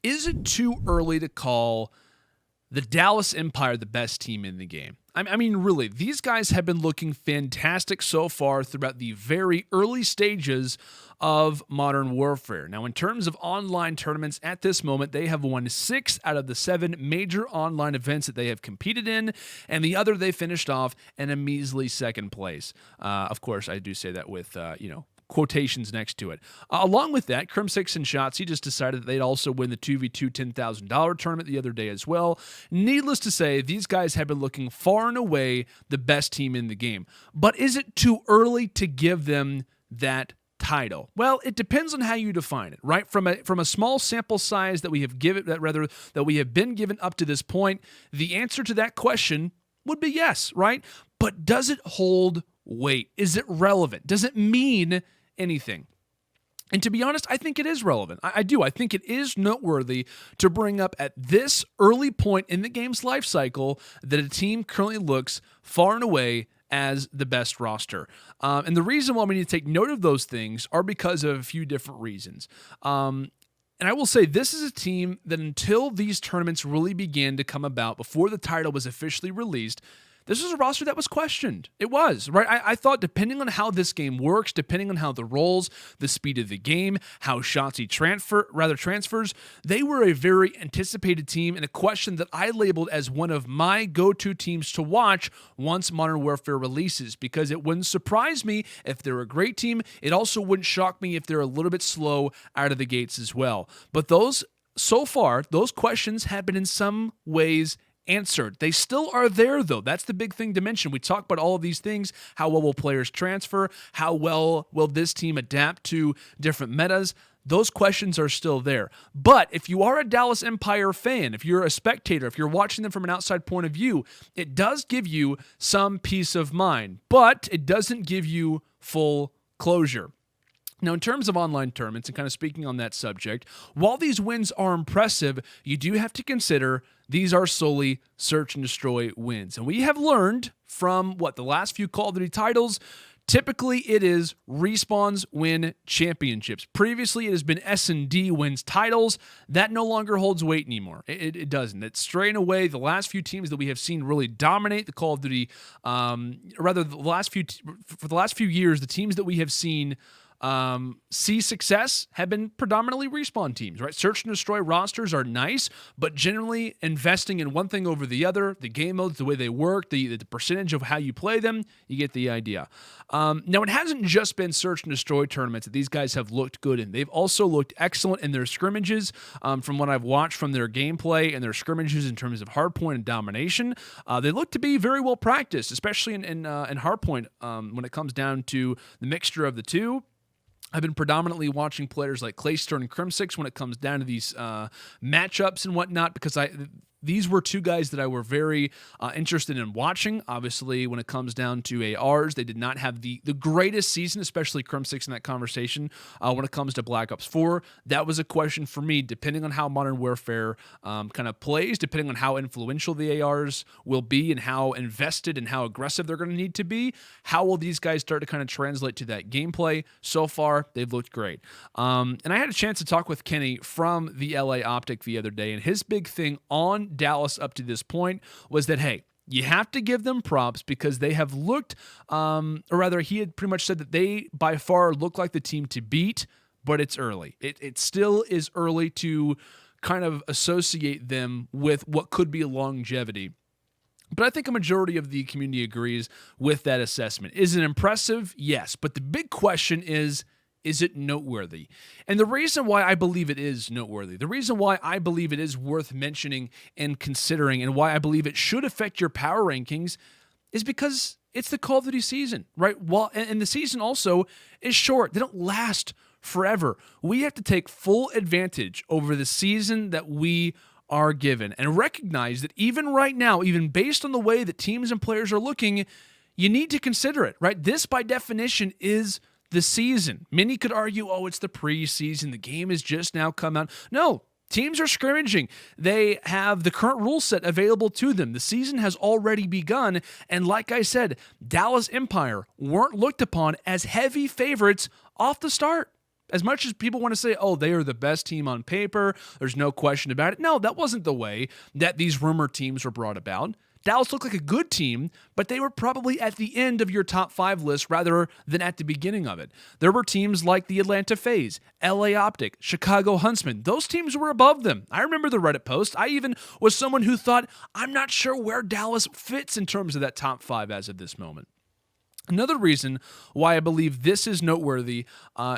is it too early to call the Dallas Empire the best team in the game? I mean, really, these guys have been looking fantastic so far throughout the very early stages of Modern Warfare. Now, in terms of online tournaments at this moment, they have won 6 out of the 7 major online events that they have competed in, and the other they finished off in a measly second place. Of course, I do say that with, quotations next to it. Along with that, Crimsix and Shotzzy just decided that they'd also win the 2v2 $10,000 tournament the other day as well. Needless to say, these guys have been looking far and away the best team in the game. But is it too early to give them that title? Well, it depends on how you define it, right? From a small sample size that we have been given up to this point, the answer to that question would be yes, right? But does it hold weight? Is it relevant? Does it mean anything? And to be honest, I think it is relevant. I do. I think it is noteworthy to bring up at this early point in the game's life cycle that a team currently looks far and away as the best roster. And the reason why we need to take note of those things are because of a few different reasons. And I will say this is a team that until these tournaments really began to come about, before the title was officially released, this was a roster that was questioned. It was, right? I thought depending on how this game works, depending on how the roles, the speed of the game, how Shotzzy transfers, they were a very anticipated team and a question that I labeled as one of my go-to teams to watch once Modern Warfare releases, because it wouldn't surprise me if they're a great team. It also wouldn't shock me if they're a little bit slow out of the gates as well. But so far, those questions have been in some ways answered. They still are there, though. That's the big thing to mention. We talk about all of these things. How well will players transfer? How well will this team adapt to different metas? Those questions are still there. But if you are a Dallas Empire fan, if you're a spectator, if you're watching them from an outside point of view, it does give you some peace of mind, but it doesn't give you full closure. Now, in terms of online tournaments and kind of speaking on that subject, while these wins are impressive, you do have to consider these are solely search and destroy wins. And we have learned from the last few Call of Duty titles, typically it is Respawns win championships. Previously, it has been S&D wins titles. That no longer holds weight anymore. It doesn't. It's straying away. The last few teams that we have seen really dominate the Call of Duty, for the last few years, the teams that we have seen see success have been predominantly Respawn teams, right? Search and destroy rosters are nice, but generally investing in one thing over the other, the game modes, the way they work, the percentage of how you play them, you get the idea. Now, it hasn't just been search and destroy tournaments that these guys have looked good in. They've also looked excellent in their scrimmages. From what I've watched from their gameplay and their scrimmages in terms of hardpoint and domination, they look to be very well practiced, especially in hardpoint when it comes down to the mixture of the two. I've been predominantly watching players like Clayster and Crimsix when it comes down to these matchups and whatnot, because these were two guys that I were very interested in watching. Obviously, when it comes down to ARs, they did not have the greatest season, especially Crimsix in that conversation. When it comes to Black Ops 4, that was a question for me, depending on how Modern Warfare kind of plays, depending on how influential the ARs will be and how invested and how aggressive they're going to need to be. How will these guys start to kind of translate to that gameplay? So far, they've looked great. And I had a chance to talk with Kenny from the LA Optic the other day, and his big thing on Dallas up to this point was that, hey, you have to give them props because they have looked, or rather he had pretty much said that they by far look like the team to beat, but it's early. It still is early to kind of associate them with what could be longevity. But I think a majority of the community agrees with that assessment. Is it impressive? Yes. But the big question is it noteworthy? And the reason why I believe it is noteworthy, the reason why I believe it is worth mentioning and considering, and why I believe it should affect your power rankings, is because it's the Call of Duty season, right? And the season also is short. They don't last forever. We have to take full advantage over the season that we are given and recognize that even right now, even based on the way that teams and players are looking, you need to consider it, right? This, by definition, is the season. Many could argue, it's the preseason. The game has just now come out. No, teams are scrimmaging. They have the current rule set available to them. The season has already begun. And like I said, Dallas Empire weren't looked upon as heavy favorites off the start. As much as people want to say, oh, they are the best team on paper, there's no question about it. No, that wasn't the way that these rumor teams were brought about. Dallas looked like a good team, but they were probably at the end of your top 5 list rather than at the beginning of it. There were teams like the Atlanta FaZe, LA Optic, Chicago Huntsmen. Those teams were above them. I remember the Reddit post. I even was someone who thought, I'm not sure where Dallas fits in terms of that top 5 as of this moment. Another reason why I believe this is noteworthy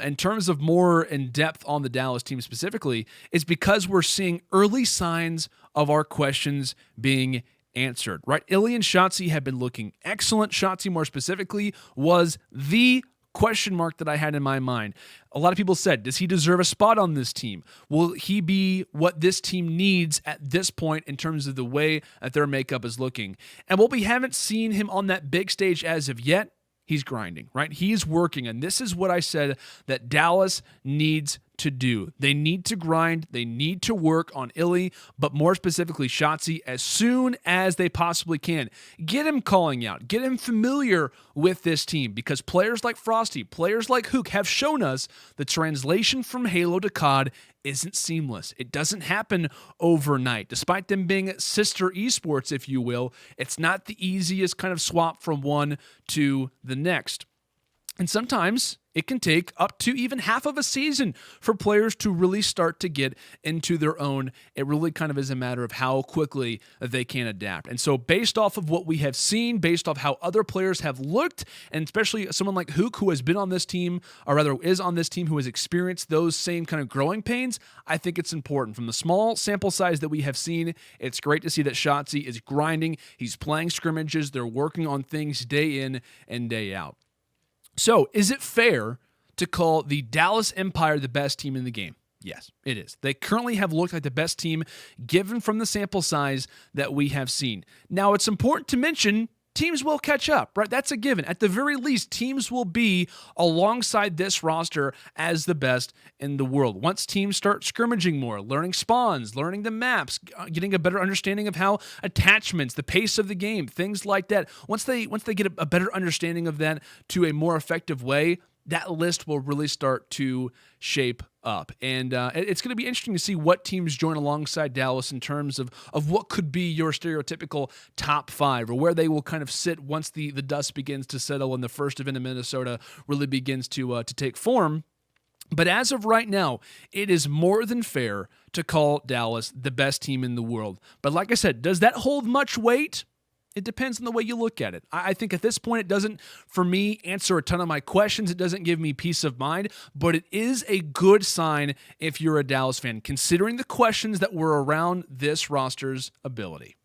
in terms of more in depth on the Dallas team specifically is because we're seeing early signs of our questions being answered, right? Illy and Shotzi have been looking excellent. Shotzi, more specifically, was the question mark that I had in my mind. A lot of people said, does he deserve a spot on this team? Will he be what this team needs at this point in terms of the way that their makeup is looking? And while we haven't seen him on that big stage as of yet, he's grinding, right? He's working, and this is what I said that Dallas needs to do. They need to grind. They need to work on Illy, but more specifically Shotzi, as soon as they possibly can. Get him calling out. Get him familiar with this team, because players like Frosty, players like Hook have shown us the translation from Halo to COD isn't seamless. It doesn't happen overnight. Despite them being sister esports, if you will, it's not the easiest kind of swap from one to the next. And sometimes it can take up to even half of a season for players to really start to get into their own. It really kind of is a matter of how quickly they can adapt. And so based off of what we have seen, based off how other players have looked, and especially someone like Hook, who has been on this team, or rather is on this team, who has experienced those same kind of growing pains, I think it's important. From the small sample size that we have seen, it's great to see that Shotzi is grinding. He's playing scrimmages. They're working on things day in and day out. So, is it fair to call the Dallas Empire the best team in the game? Yes, it is. They currently have looked like the best team given from the sample size that we have seen. Now, it's important to mention teams will catch up, right? That's a given. At the very least, teams will be alongside this roster as the best in the world. Once teams start scrimmaging more, learning spawns, learning the maps, getting a better understanding of how attachments, the pace of the game, things like that. Once they get a better understanding of that to a more effective way, that list will really start to shape up. And it's going to be interesting to see what teams join alongside Dallas in terms of what could be your stereotypical top 5, or where they will kind of sit once the dust begins to settle and the first event in Minnesota really begins to take form. But as of right now, it is more than fair to call Dallas the best team in the world. But like I said, does that hold much weight? It depends on the way you look at it. I think at this point, it doesn't, for me, answer a ton of my questions. It doesn't give me peace of mind, but it is a good sign if you're a Dallas fan, considering the questions that were around this roster's ability.